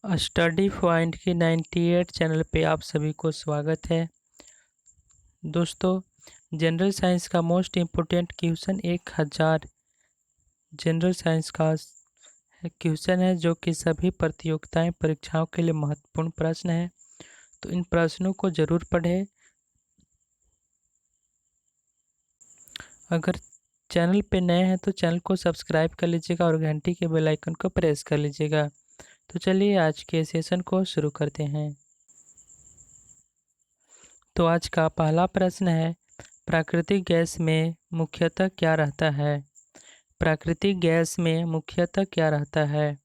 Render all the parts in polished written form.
Study point की 98 channel पे आप सभी को स्वागत है। दोस्तों, जनरल साइंस का most important question 1000 general science का क्वेश्चन है, जो कि सभी प्रतियोगिताएं परीक्षाओं के लिए महत्वपूर्ण प्रश्न है। तो इन प्रश्नों को ज़रूर पढ़ें। अगर चैनल पे नए हैं तो चैनल को सब्सक्राइब कर लीजिएगा और घंटी के बेल आइकन को प्रेस कर लीजिएगा। तो चलिए आज के सेशन को शुरू करते हैं। तो आज का पहला प्रश्न है, प्राकृतिक गैस में मुख्यतः क्या रहता है? प्राकृतिक गैस में मुख्यतः क्या रहता है?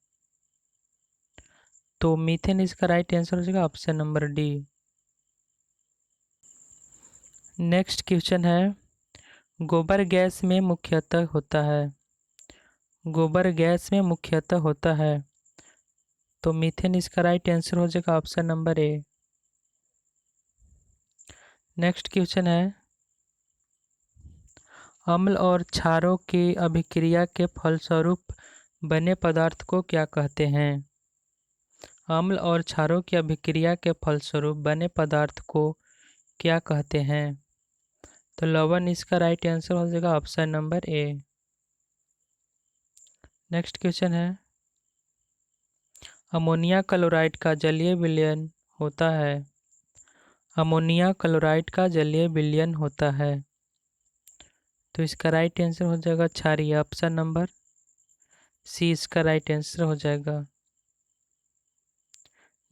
तो मीथेन इसका राइट आंसर हो जाएगा, option number D. Next question है, गोबर गैस में मुख्यतः होता है। गोबर गैस में मुख्यतः होता है, तो मीथेन इसका राइट आंसर हो जाएगा, option number A. Next question है, अम्ल और क्षारों की अभिक्रिया के फलस्वरूप बने पदार्थ को क्या कहते हैं? अम्ल और क्षारों की अभिक्रिया के फलस्वरूप बने पदार्थ को क्या कहते हैं? तो लवण इसका राइट आंसर हो जाएगा, option number A. Next question है, अमोनिया क्लोराइड का जलीय विलयन होता है। अमोनिया क्लोराइड का जलीय विलयन होता है, तो इसका राइट आंसर हो जाएगा क्षारीय, ऑप्शन नंबर सी इसका राइट आंसर हो जाएगा।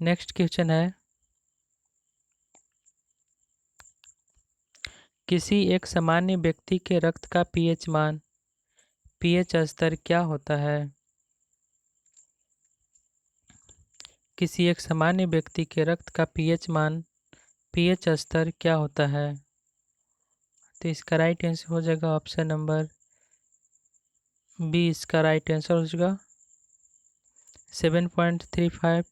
नेक्स्ट क्वेश्चन है, किसी एक सामान्य व्यक्ति के रक्त का पीएच मान, पीएच स्तर क्या होता है? किसी एक सामान्य व्यक्ति के रक्त का पीएच मान, पीएच स्तर क्या होता है? तो इसका राइट आंसर हो जाएगा, ऑप्शन नंबर बी इसका राइट आंसर हो जाएगा 7.35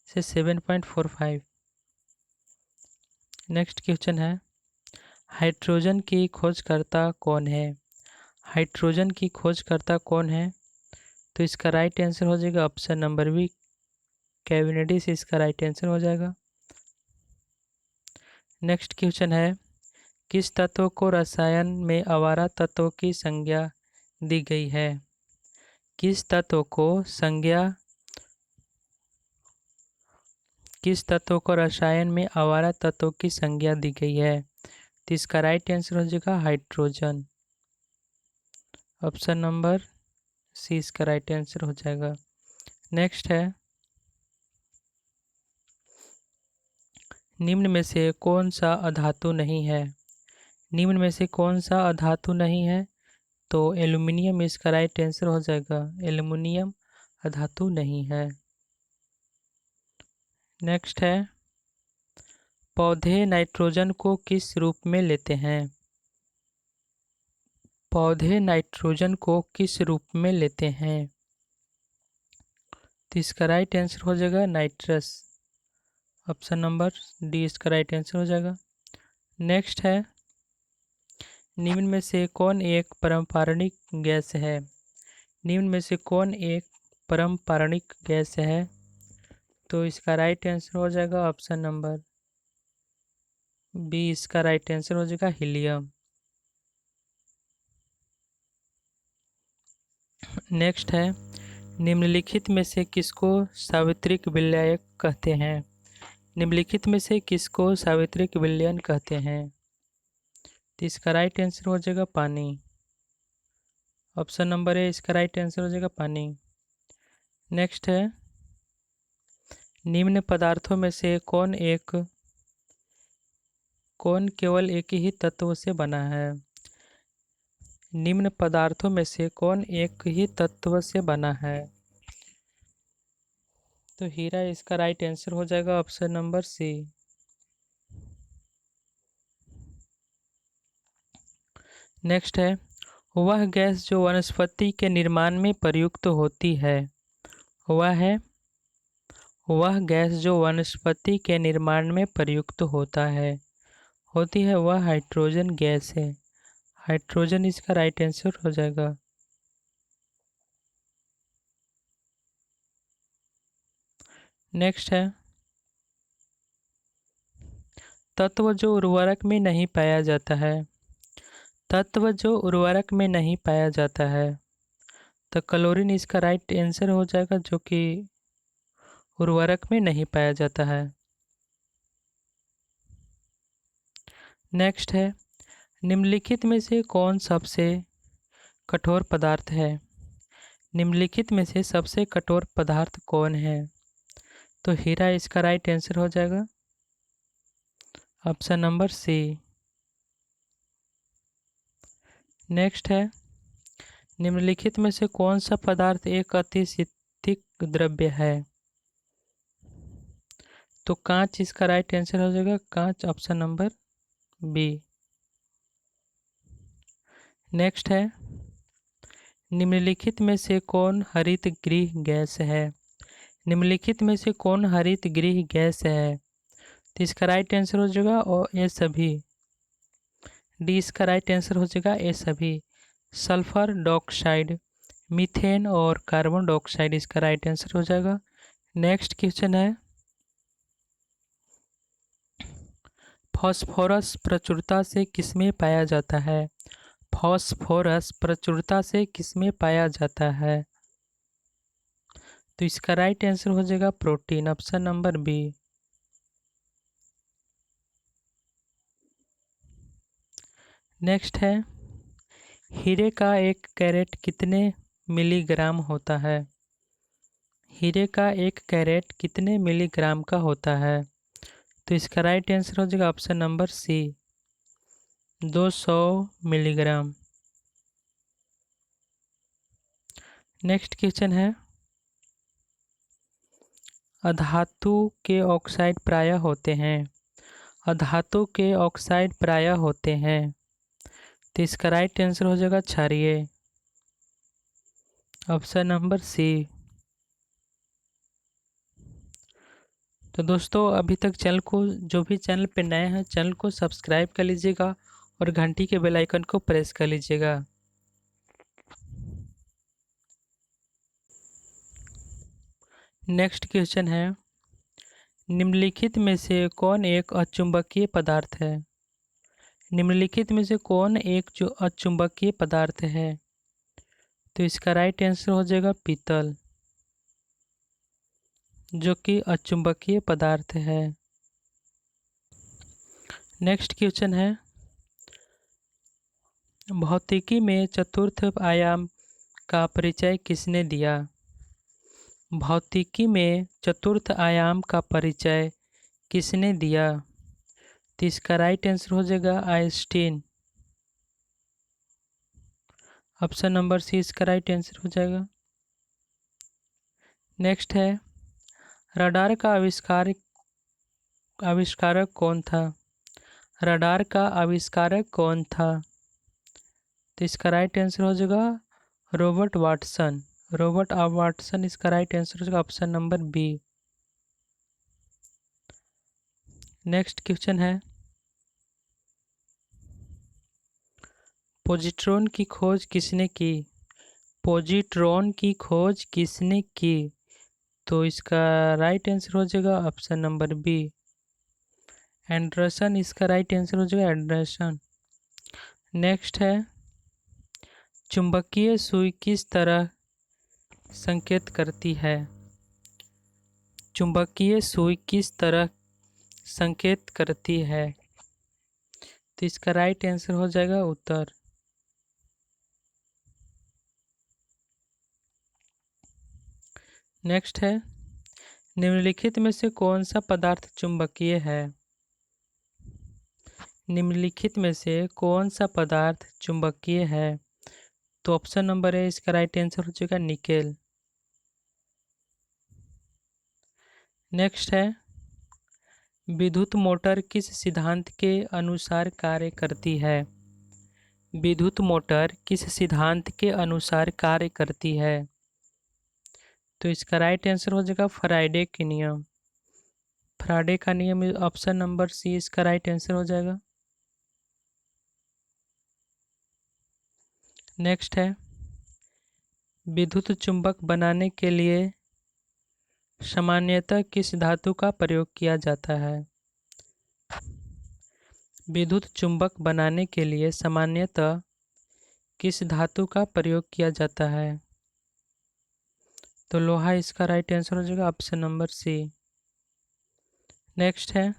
से 7.45। नेक्स्ट क्वेश्चन है, हाइड्रोजन की खोजकर्ता कौन है? हाइड्रोजन की खोजकर्ता कौन है? तो इसका राइट आंसर हो जाएगा, ऑप्शन नंबर बी कैवेंडिश इसका राइट आंसर हो जाएगा। नेक्स्ट क्वेश्चन है, किस तत्व को रसायन में अवारा तत्व की संज्ञा दी गई है? किस तत्व को रसायन में अवारा तत्व की संज्ञा दी गई है? तो इसका राइट आंसर हो जाएगा हाइड्रोजन, ऑप्शन नंबर सी इसका राइट आंसर हो जाएगा। नेक्स्ट है, निम्न में से कौन सा अधातु नहीं है? निम्न में से कौन सा अधातु नहीं है? तो एल्यूमिनियम इसका राइट आंसर हो जाएगा, एल्यूमिनियम अधातु नहीं है। नेक्स्ट है, पौधे नाइट्रोजन को किस रूप में लेते हैं? पौधे नाइट्रोजन को किस रूप में लेते हैं? तो इसका राइट आंसर हो जाएगा नाइट्रस, ऑप्शन नंबर डी इसका राइट आंसर हो जाएगा। नेक्स्ट है, निम्न में से कौन एक परम्पारणिक गैस है? निम्न में से कौन एक परम्पारणिक गैस है? तो इसका राइट आंसर हो जाएगा, ऑप्शन नंबर बी इसका राइट आंसर हो जाएगा हीलियम। नेक्स्ट है, निम्नलिखित में से किसको सावित्रिक विलयक कहते हैं? निम्नलिखित में से किसको सावित्रिक विलयन कहते हैं? तो इसका राइट आंसर हो जाएगा पानी, ऑप्शन नंबर ए इसका राइट आंसर हो जाएगा पानी। नेक्स्ट है, निम्न पदार्थों में से कौन केवल एक ही तत्व से बना है? निम्न पदार्थों में से कौन एक ही तत्व से बना है? तो हीरा इसका राइट आंसर हो जाएगा, ऑप्शन नंबर सी। नेक्स्ट है, वह गैस जो वनस्पति के निर्माण में प्रयुक्त होती है, वह गैस जो वनस्पति के निर्माण में प्रयुक्त होती है वह हाइड्रोजन गैस है। हाइड्रोजन इसका राइट आंसर हो जाएगा। नेक्स्ट है तत्व जो उर्वरक में नहीं पाया जाता है। तत्व जो उर्वरक में नहीं पाया जाता है, तो क्लोरीन इसका राइट आंसर हो जाएगा, जो कि उर्वरक में नहीं पाया जाता है। नेक्स्ट है निम्नलिखित में से कौन सबसे कठोर पदार्थ है। निम्नलिखित में से सबसे कठोर पदार्थ कौन है, तो हीरा इसका राइट आंसर हो जाएगा, ऑप्शन नंबर सी। नेक्स्ट है निम्नलिखित में से कौन सा पदार्थ एक अतिशीतिक द्रव्य है, तो कांच इसका राइट आंसर हो जाएगा, कांच, ऑप्शन नंबर बी। नेक्स्ट है निम्नलिखित में से कौन हरित गृह गैस है। निम्नलिखित में से कौन हरित गृह गैस है, तो इसका राइट आंसर हो जाएगा और ये सभी, डी इसका राइट आंसर हो जाएगा ये सभी। सल्फर डाइऑक्साइड, मीथेन और कार्बन डाइऑक्साइड इसका राइट आंसर हो जाएगा। नेक्स्ट क्वेश्चन है फास्फोरस प्रचुरता से किसमें पाया जाता है। फास्फोरस प्रचुरता से किसमें पाया जाता है, तो इसका राइट आंसर हो जाएगा protein, option number B. Next है हीरे का एक कैरेट कितने मिलीग्राम होता है। हीरे का एक कैरेट कितने मिलीग्राम का होता है, तो इसका राइट आंसर हो जाएगा option number C, 200 milligram. Next question है अधातु के ऑक्साइड प्रायः होते हैं। अधातु के ऑक्साइड प्रायः होते हैं, तो इसका राइट आंसर हो जाएगा क्षारीय, ऑप्शन नंबर सी। तो दोस्तों अभी तक चैनल को, जो भी चैनल पे नए हैं, चैनल को सब्सक्राइब कर लीजिएगा और घंटी के बेल आइकन को प्रेस कर लीजिएगा। नेक्स्ट क्वेश्चन है निम्नलिखित में से कौन एक अचुंबकीय पदार्थ है। निम्नलिखित में से कौन एक जो अचुंबकीय पदार्थ है, तो इसका राइट आंसर हो जाएगा पीतल, जो कि अचुंबकीय पदार्थ है। नेक्स्ट क्वेश्चन है भौतिकी में चतुर्थ आयाम का परिचय किसने दिया। भौतिकी में चतुर्थ आयाम का परिचय किसने दिया, तो इसका राइट आंसर हो जाएगा आइंस्टीन, ऑप्शन नंबर सी इसका राइट आंसर हो जाएगा। नेक्स्ट है रडार का आविष्कारक कौन था। रडार का आविष्कारक कौन था, तो इसका राइट आंसर हो जाएगा रॉबर्ट वाटसन। रॉबर्ट वाटसन इसका राइट आंसर हो जाएगा, option number B. Next question है पॉजिट्रॉन की खोज किसने की। पॉजिट्रॉन की खोज किसने की, तो इसका राइट आंसर हो जाएगा ऑप्शन नंबर बी, एंडरसन इसका राइट आंसर हो जाएगा एंडरसन। नेक्स्ट है चुंबकीय सुई किस तरह संकेत करती है। चुंबकीय सुई किस तरह संकेत करती है, तो इसका राइट आंसर हो जाएगा उत्तर। नेक्स्ट है निम्नलिखित में से कौन सा पदार्थ चुंबकीय है। निम्नलिखित में से कौन सा पदार्थ चुंबकीय है, तो ऑप्शन नंबर है इसका राइट आंसर हो जाएगा निकेल। नेक्स्ट है विद्युत मोटर किस सिद्धांत के अनुसार कार्य करती है। विद्युत मोटर किस सिद्धांत के अनुसार कार्य करती है, तो इसका राइट आंसर हो जाएगा फैराडे के नियम। फैराडे का नियम, ऑप्शन नंबर सी इसका राइट आंसर हो जाएगा। नेक्स्ट है विद्युत चुंबक बनाने के लिए सामान्यतः किस धातु का प्रयोग किया जाता है? विद्युत चुंबक बनाने के लिए सामान्यतः किस धातु का प्रयोग किया जाता है? तो लोहा इसका राइट आंसर हो जाएगा, ऑप्शन नंबर सी। नेक्स्ट है,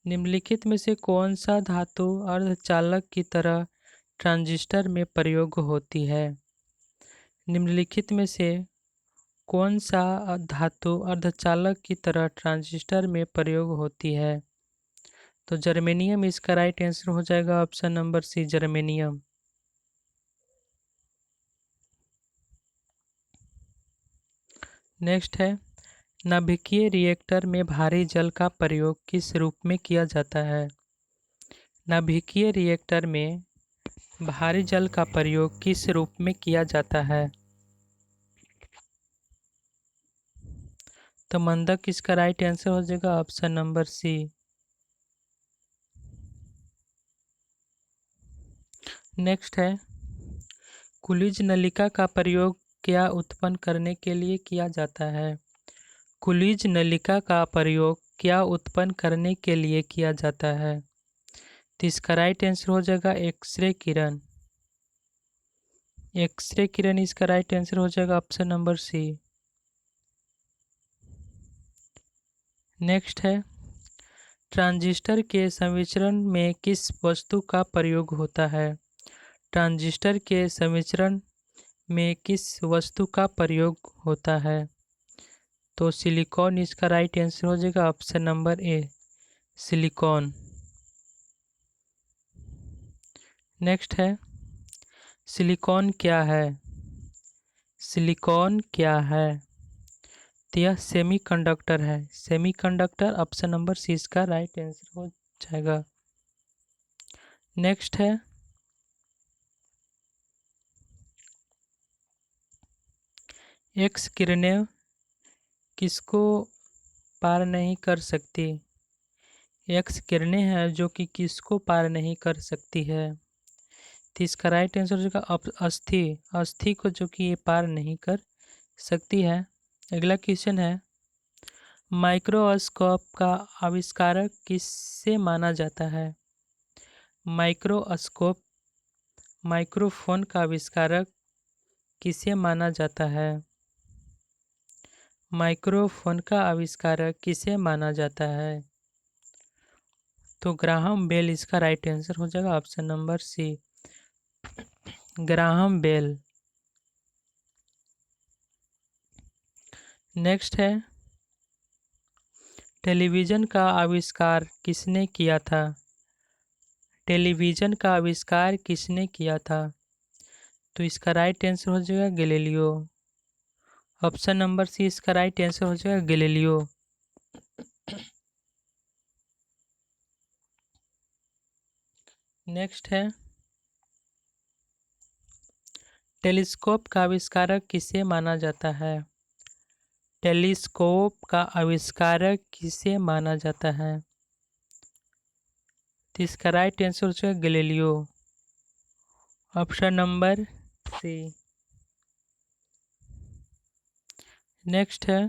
निम्नलिखित में से कौन सा धातु अर्धचालक की तरह ट्रांजिस्टर में प्रयोग होती है? निम्नलिखित में से कौन सा धातु अर्धचालक की तरह ट्रांजिस्टर में प्रयोग होती है? तो जर्मेनियम इसका राइट आंसर हो जाएगा, option number C, germanium. Next है, नाभिकीय रिएक्टर में भारी जल का प्रयोग किस रूप में किया जाता है? नाभिकीय रिएक्टर में भारी जल का प्रयोग किस रूप में किया जाता है? तो मंदक इसका राइट आंसर हो जाएगा, ऑप्शन नंबर सी। नेक्स्ट है, कुलिज नलिका का प्रयोग क्या उत्पन्न करने के लिए किया जाता है? कुलिज नलिका का प्रयोग क्या उत्पन्न करने के लिए किया जाता है? तो इसका राइट आंसर हो जाएगा एक्सरे किरण। एक्सरे किरण इसका राइट आंसर हो जाएगा, ऑप्शन नंबर सी। नेक्स्ट है, ट्रांजिस्टर के संविचरण में किस वस्तु का प्रयोग होता है? ट्रांजिस्टर के संविचरण में किस वस्तु का प्रयोग होता है? तो सिलिकॉन इसका राइट आंसर हो जाएगा, option number A, silicon. Next है, सिलिकॉन क्या है? सिलिकॉन क्या है? तो यह सेमीकंडक्टर है। सेमीकंडक्टर ऑप्शन नंबर सी इसका राइट आंसर हो जाएगा। नेक्स्ट है, एक्स किरणें किसको पार नहीं कर सकती? एक्स किरणें हैं जो कि किसको पार नहीं कर सकती है? तो इसका राइट आंसर हो जाएगा अस्थि। अस्थि को जो कि ये पार नहीं कर सकती है। अगला क्वेश्चन है, माइक्रोस्कोप का आविष्कारक किससे माना जाता है? माइक्रोस्कोप माइक्रोफोन का आविष्कारक किसे माना जाता है? माइक्रोफोन का आविष्कारक किसे माना जाता है? तो ग्राहम बेल इसका राइट आंसर हो जाएगा, option number C, Graham Bell. Next है, टेलीविज़न का आविष्कार किसने किया था? टेलीविज़न का आविष्कार किसने किया था? तो इसका राइट आंसर हो जाएगा गैलीलियो। ऑप्शन नंबर सी इसका राइट आंसर हो जाएगा गैलीलियो। नेक्स्ट है, टेलीस्कोप का आविष्कारक किसे माना जाता है? टेलीस्कोप का आविष्कारक किसे माना जाता है? तो इसका राइट आंसर हो जाएगा Galileo. Option number C. Next है,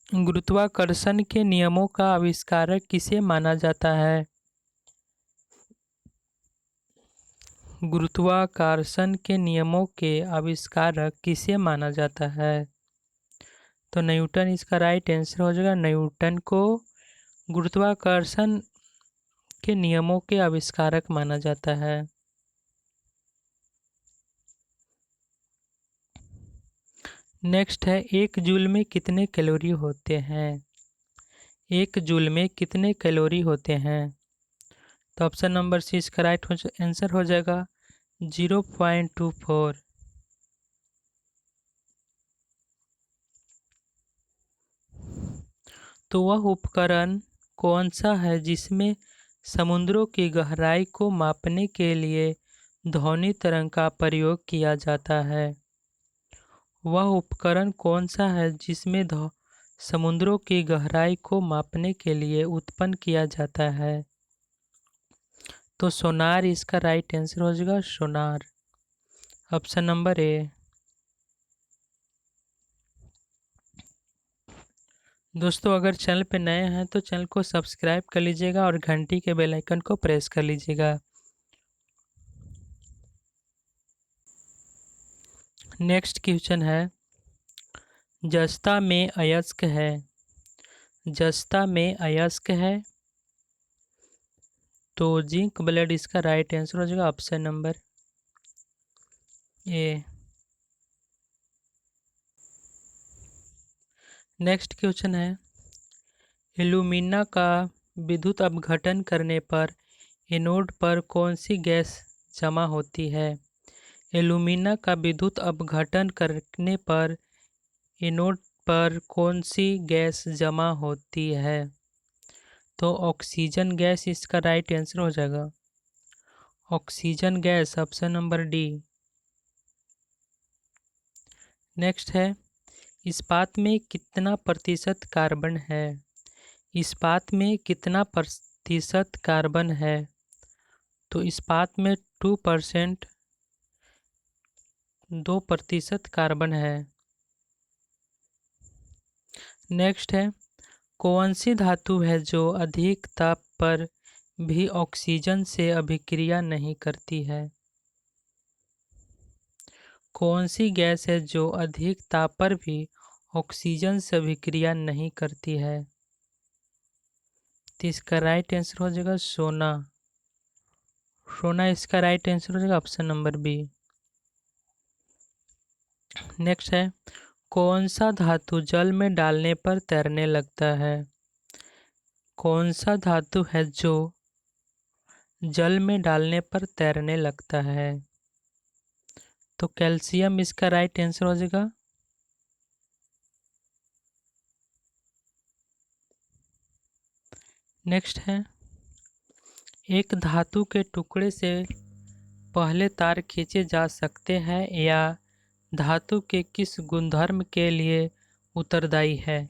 गुरुत्वाकर्षण के नियमों का आविष्कारक किसे माना जाता है? गुरुत्वाकर्षण के नियमों के आविष्कारक किसे माना जाता है? तो न्यूटन इसका राइट आंसर हो जाएगा। न्यूटन को गुरुत्वाकर्षण के नियमों के आविष्कारक माना जाता है। नेक्स्ट है, एक जूल में कितने कैलोरी होते हैं? एक जूल में कितने कैलोरी होते हैं? तो ऑप्शन नंबर सी इसका राइट आंसर हो जाएगा 0.24। तो वह उपकरण कौन सा है जिसमें समुद्रों की गहराई को मापने के लिए ध्वनि तरंग का प्रयोग किया जाता है? वह उपकरण कौन सा है जिसमें समुद्रों की गहराई को मापने के लिए उत्पन्न किया जाता है? तो सोनार इसका राइट आंसर हो जाएगा, सोनार। Option number A. दोस्तों अगर चैनल पे नए हैं तो चैनल को सब्सक्राइब कर लीजिएगा और घंटी के बेल आइकन को प्रेस कर लीजिएगा। नेक्स्ट क्वेश्चन है, जस्ता में अयस्क है। जस्ता में अयस्क है तो जिंक ब्लेड इसका राइट आंसर हो जाएगा, option number A. Next question है, एल्यूमिना का विद्युत अपघटन करने पर एनोड पर कौन सी गैस जमा होती है। एल्यूमिना का विद्युत अपघटन करने पर एनोड पर कौन सी गैस जमा होती है। तो ऑक्सीजन गैस इसका राइट आंसर हो जाएगा, oxygen gas, option number D. Next है, इस्पात में कितना प्रतिशत कार्बन है। इस्पात में कितना प्रतिशत कार्बन है। तो इस्पात में 2%, 2% कार्बन है। नेक्स्ट है, कौन सी धातु है जो अधिक ताप पर भी ऑक्सीजन से अभिक्रिया नहीं करती है। कौन सी गैस है जो अधिक ताप पर भी ऑक्सीजन से अभिक्रिया नहीं करती है। तो इसका राइट आंसर हो जाएगा सोना। सोना इसका राइट आंसर हो जाएगा, ऑप्शन नंबर बी। नेक्स्ट है, कौन सा धातु जल में डालने पर तैरने लगता है। कौन सा धातु है जो जल में डालने पर तैरने लगता है। तो कैल्शियम इसका राइट आंसर हो जाएगा। नेक्स्ट है, एक धातु के टुकड़े से पहले तार खींचे जा सकते हैं या धातु के किस गुणधर्म के लिए उत्तरदायी है।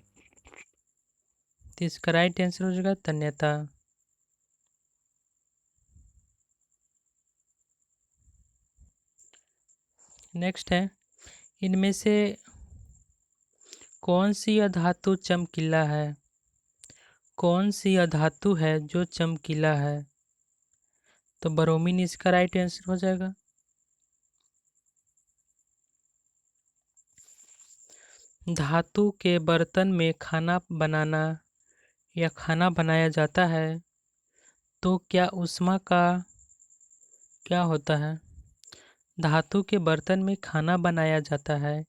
तो इसका राइट आंसर हो जाएगा तन्यता। नेक्स्ट है, इनमें से कौन सी अधातु चमकीला है। कौन सी अधातु है जो चमकीला है। तो ब्रोमीन इसका राइट आंसर हो जाएगा। धातु के बर्तन में खाना बनाना या खाना बनाया जाता है तो क्या ऊष्मा का क्या होता है। धातु के बर्तन में खाना बनाया जाता है,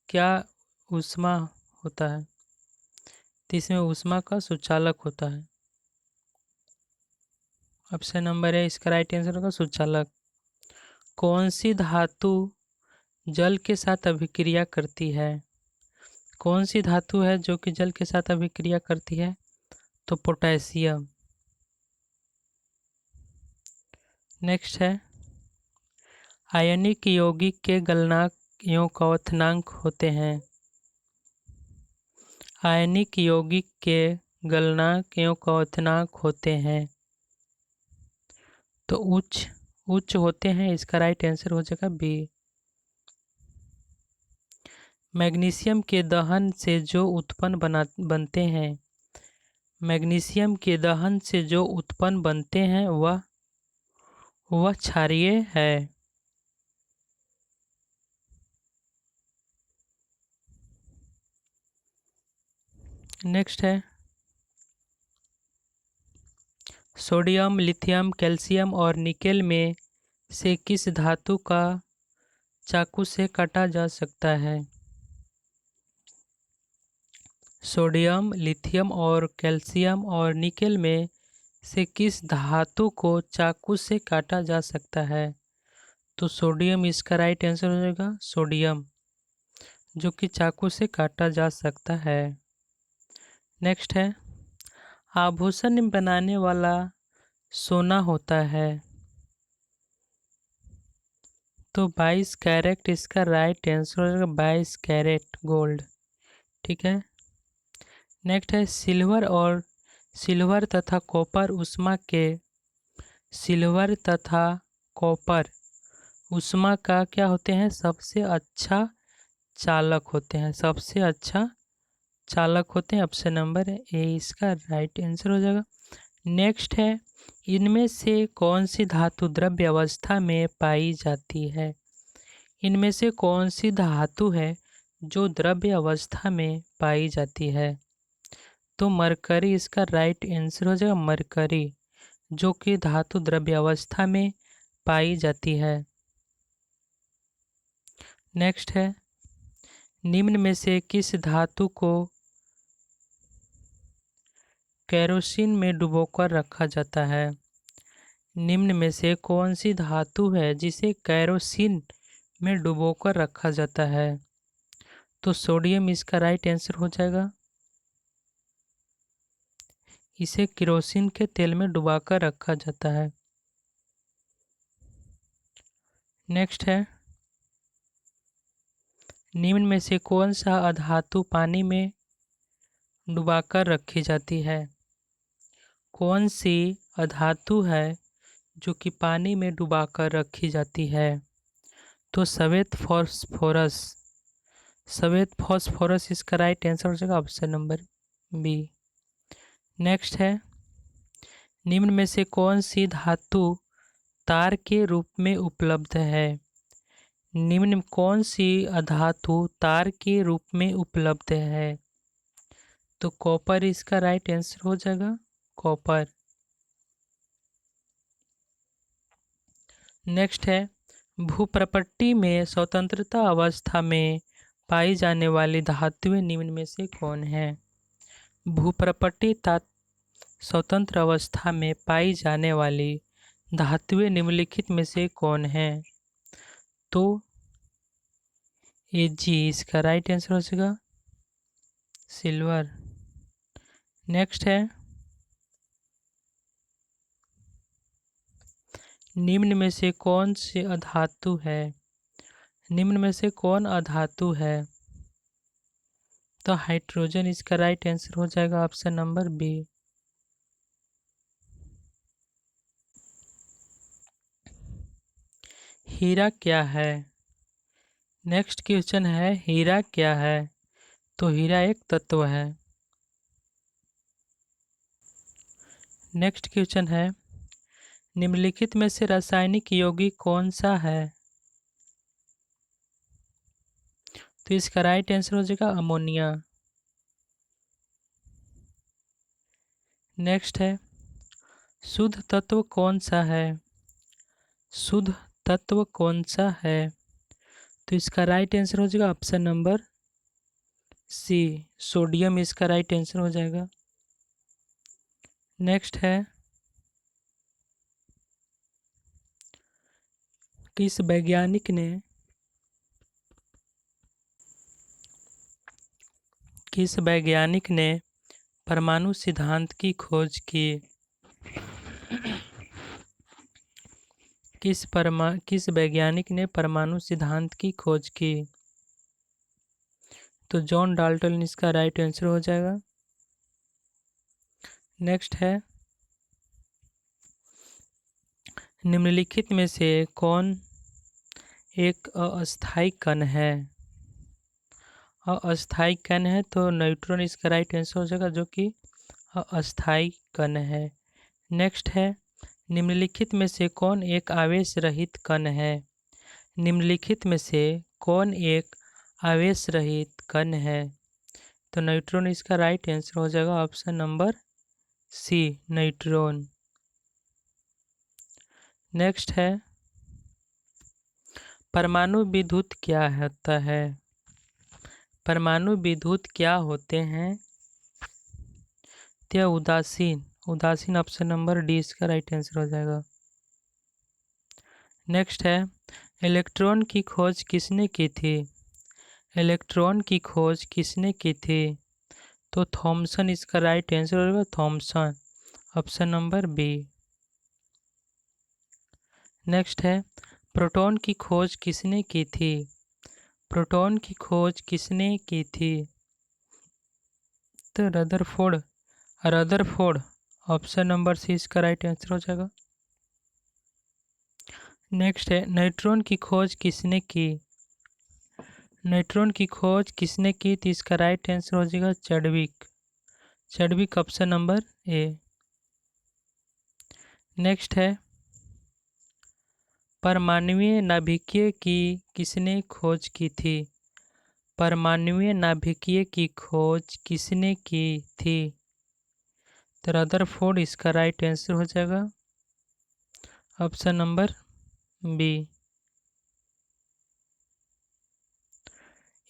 क्या ऊष्मा होता है। तो इसमें ऊष्मा का सुचालक होता है, ऑप्शन नंबर है इसका राइट आंसर होगा सुचालक। कौन सी धातु जल के साथ अभिक्रिया करती है। कौन सी धातु है जो कि जल के साथ अभिक्रिया करती है। तो पोटेशियम। नेक्स्ट है, आयनिक यौगिक के गलनांक एवं क्वथनांक होते हैं। आयनिक यौगिक के गलनांक एवं क्वथनांक होते हैं। तो उच्च होते हैं, इसका राइट आंसर हो जाएगा बी। मैग्नीशियम के दहन से जो उत्पन्न बनते हैं। मैग्नीशियम के दहन से जो उत्पन्न बनते हैं वह क्षारीय है। नेक्स्ट है, सोडियम, लिथियम, कैल्शियम और निकेल में से किस धातु का चाकू से काटा जा सकता है। सोडियम, लिथियम और कैल्शियम और निकेल में से किस धातु को चाकू से काटा जा सकता है। तो सोडियम इसका राइट आंसर हो जाएगा, सोडियम, जो कि चाकू से काटा जा सकता है। नेक्स्ट है, आभूषण बनाने वाला सोना होता है। तो 22 कैरेट इसका राइट आंसर हो जाएगा, 22 कैरेट गोल्ड। ठीक है। नेक्स्ट है, सिल्वर तथा कॉपर ऊष्मा का क्या होते हैं, सबसे अच्छा चालक होते हैं, सबसे अच्छा चालक होते हैं। ऑप्शन नंबर ए इसका राइट आंसर हो जाएगा। नेक्स्ट है, इनमें से कौन सी धातु द्रव्य अवस्था में पाई जाती है? इनमें से कौन सी धातु है जो द्रव्य अवस्था में पाई जाती है? तो मरकरी इसका राइट आंसर हो जाएगा, मरकरी, जो कि धातु द्रव्य अवस्था में पाई जाती है। नेक्स्ट है, निम्न में से किस धातु को केरोसिन में डुबोकर रखा जाता है? निम्न में से कौन सी धातु है जिसे केरोसिन में डुबोकर रखा जाता है? तो सोडियम इसका राइट आंसर हो जाएगा। इसे केरोसिन के तेल में डुबाकर रखा जाता है। नेक्स्ट है, निम्न में से कौन सा अधातु पानी में डुबाकर रखी जाती है? कौन सी अधातु है जो कि पानी में डुबाकर रखी जाती है? तो श्वेत फास्फोरस, श्वेत फास्फोरस इसका राइट आंसर हो जाएगा, ऑप्शन नंबर बी। नेक्स्ट है, निम्न में से कौन सी धातु तार के रूप में उपलब्ध है? निम्न में कौन सी अधातु तार के रूप में उपलब्ध है? तो कॉपर इसका राइट आंसर हो जाएगा, कॉपर। नेक्स्ट है, भूप्रपट्टी में स्वतंत्रता अवस्था में पाई जाने वाली धातुएं निम्न में से कौन है? भूप्रपट्टी स्वतंत्र अवस्था में पाई जाने वाली धातुएं निम्नलिखित में से कौन है? तो ए जी इसका राइट आंसर हो जाएगा, सिल्वर। नेक्स्ट है, निम्न में से कौन से अधातु है? निम्न में से कौन अधातु है? तो हाइड्रोजन इसका राइट आंसर हो जाएगा, ऑप्शन नंबर बी। हीरा क्या है? नेक्स्ट क्वेश्चन है, हीरा क्या है? तो हीरा एक तत्व है। नेक्स्ट क्वेश्चन है, निम्नलिखित में से रासायनिक यौगिक कौन सा है? तो इसका राइट आंसर हो जाएगा अमोनिया। नेक्स्ट है, शुद्ध तत्व कौन सा है? शुद्ध तत्व कौन सा है? तो इसका राइट आंसर हो जाएगा ऑप्शन नंबर सी, सोडियम इसका राइट आंसर हो जाएगा। नेक्स्ट है, किस वैज्ञानिक ने परमाणु सिद्धांत की खोज की? किस वैज्ञानिक ने परमाणु सिद्धांत की खोज की? तो जॉन डाल्टन इसका राइट आंसर हो जाएगा। नेक्स्ट है, निम्नलिखित में से कौन एक अस्थायी कण है? अस्थायी कण है तो न्यूट्रॉन इसका राइट आंसर हो जाएगा, जो कि अस्थायी कण है। नेक्स्ट है, निम्नलिखित में से कौन एक आवेश रहित कण है? निम्नलिखित में से कौन एक आवेश रहित कण है? तो न्यूट्रॉन इसका राइट आंसर हो जाएगा, option number C, neutron. Next है, परमाणु विद्युत क्या होता है? परमाणु विद्युत क्या होते हैं? तो उदासीन ऑप्शन नंबर डी इसका राइट आंसर हो जाएगा। नेक्स्ट है, इलेक्ट्रॉन की खोज किसने की थी? इलेक्ट्रॉन की खोज किसने की थी? तो थॉमसन इसका राइट आंसर होगा, Thomson, option number B. Next है, प्रोटॉन की खोज किसने की थी? प्रोटॉन की खोज किसने की थी? तो रदरफोर्ड, ऑप्शन नंबर सी इसका राइट आंसर हो जाएगा। नेक्स्ट है, न्यूट्रॉन की खोज किसने की? न्यूट्रॉन की खोज किसने की? तो इसका राइट आंसर हो जाएगा Chadwick. Chadwick option number A. Next है, परमाणुीय नाभिकीय की किसने खोज की थी? परमाणुीय नाभिकीय की खोज किसने की थी? तो रदरफोर्ड इसका राइट आंसर हो जाएगा ऑप्शन नंबर बी।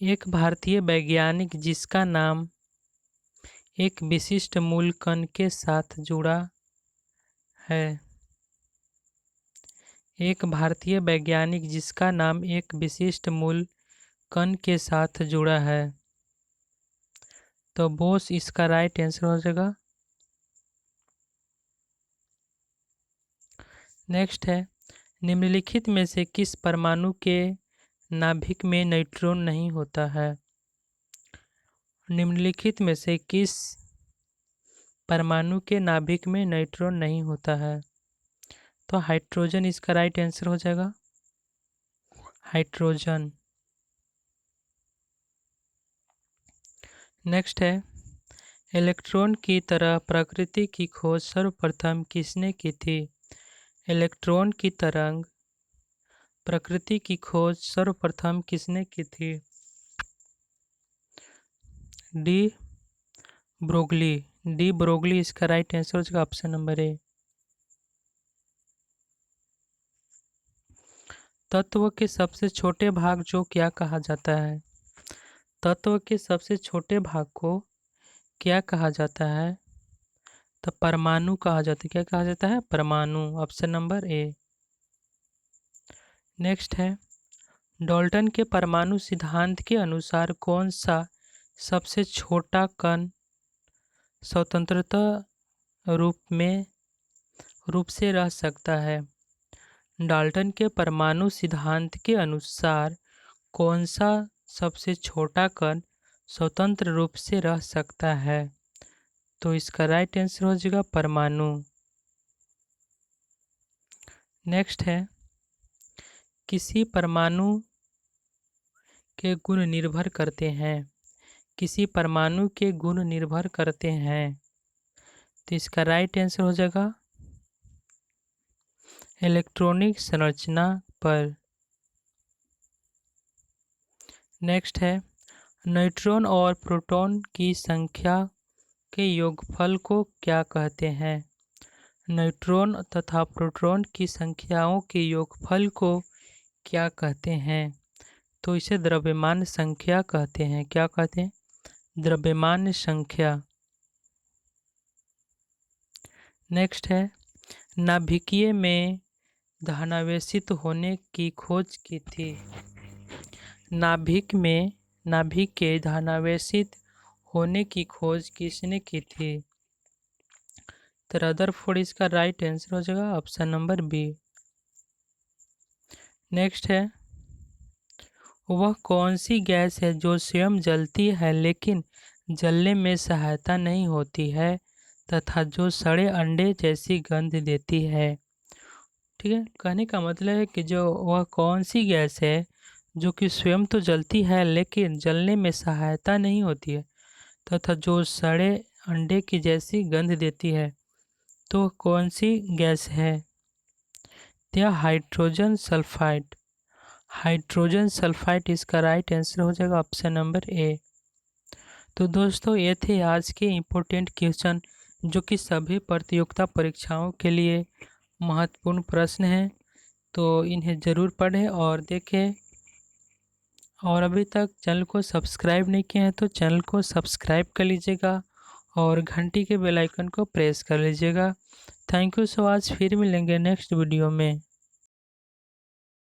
एक भारतीय वैज्ञानिक जिसका नाम एक विशिष्ट मूल कण के साथ जुड़ा है। एक भारतीय वैज्ञानिक जिसका नाम एक विशिष्ट मूल कण के साथ जुड़ा है। तो बोस इसका राइट आंसर हो जाएगा। नेक्स्ट है, निम्नलिखित में से किस परमाणु के नाभिक में न्यूट्रॉन नहीं होता है? निम्नलिखित में से किस परमाणु के नाभिक में न्यूट्रॉन नहीं होता है? तो हाइड्रोजन इसका राइट आंसर हो जाएगा। हाइड्रोजन। नेक्स्ट है, इलेक्ट्रॉन की तरह प्रकृति की खोज सर्वप्रथम किसने की थी? इलेक्ट्रॉन की तरंग प्रकृति की खोज सर्वप्रथम किसने की थी? De Broglie. डी ब्रोगली इसका राइट आंसर हो जाएगा ऑप्शन नंबर ए। तत्व के सबसे छोटे भाग जो क्या कहा जाता है? तत्व के सबसे छोटे भाग को क्या कहा जाता है? तो परमाणु कहा जाता है। क्या कहा जाता है? परमाणु। Option number A. नेक्स्ट है, डाल्टन के परमाणु सिद्धांत के अनुसार कौन सा सबसे छोटा कण स्वतंत्रता रूप से रह सकता है? डाल्टन के परमाणु सिद्धांत के अनुसार कौन सा सबसे छोटा कण स्वतंत्र रूप से रह सकता है? तो इसका राइट आंसर हो जाएगा परमाणु। नेक्स्ट है, किसी परमाणु के गुण निर्भर करते हैं। किसी परमाणु के गुण निर्भर करते हैं। तो इसका राइट आंसर हो जाएगा इलेक्ट्रॉनिक संरचना पर। नेक्स्ट है, न्यूट्रॉन और प्रोटॉन की संख्या के योगफल को क्या कहते हैं? न्यूट्रॉन तथा प्रोटॉन की संख्याओं के योगफल को क्या कहते हैं? तो इसे द्रव्यमान संख्या कहते हैं। क्या कहते हैं? द्रव्यमान संख्या। नेक्स्ट है, नाभिकीय में धनावेशित होने की खोज की थी। नाभिक के धनावेशित होने की खोज किसने की थी? तो रदरफोर्ड इसका राइट आंसर हो जाएगा ऑप्शन नंबर बी। नेक्स्ट है, वह कौन सी गैस है जो स्वयं जलती है लेकिन जलने में सहायता नहीं होती है तथा जो सड़े अंडे जैसी गंध देती है? ठीक है, कहने का मतलब है कि जो वह कौन सी गैस है जो कि स्वयं तो जलती है लेकिन जलने में सहायता नहीं होती है तथा जो सड़े अंडे की जैसी गंध देती है। तो कौन सी गैस है? यह हाइड्रोजन सल्फाइड। हाइड्रोजन सल्फाइड इसका राइट आंसर हो जाएगा ऑप्शन नंबर ए। तो दोस्तों, ये थे आज के इम्पोर्टेंट क्वेश्चन जो कि सभी प्रतियोगिता परीक्षाओं के लिए महत्वपूर्ण प्रश्न हैं। तो इन्हें ज़रूर पढ़ें और देखें। और अभी तक चैनल को सब्सक्राइब नहीं किया है तो चैनल को सब्सक्राइब कर लीजिएगा और घंटी के बेल आइकन को प्रेस कर लीजिएगा। Thank you so much. फिर मिलेंगे नेक्स्ट वीडियो में।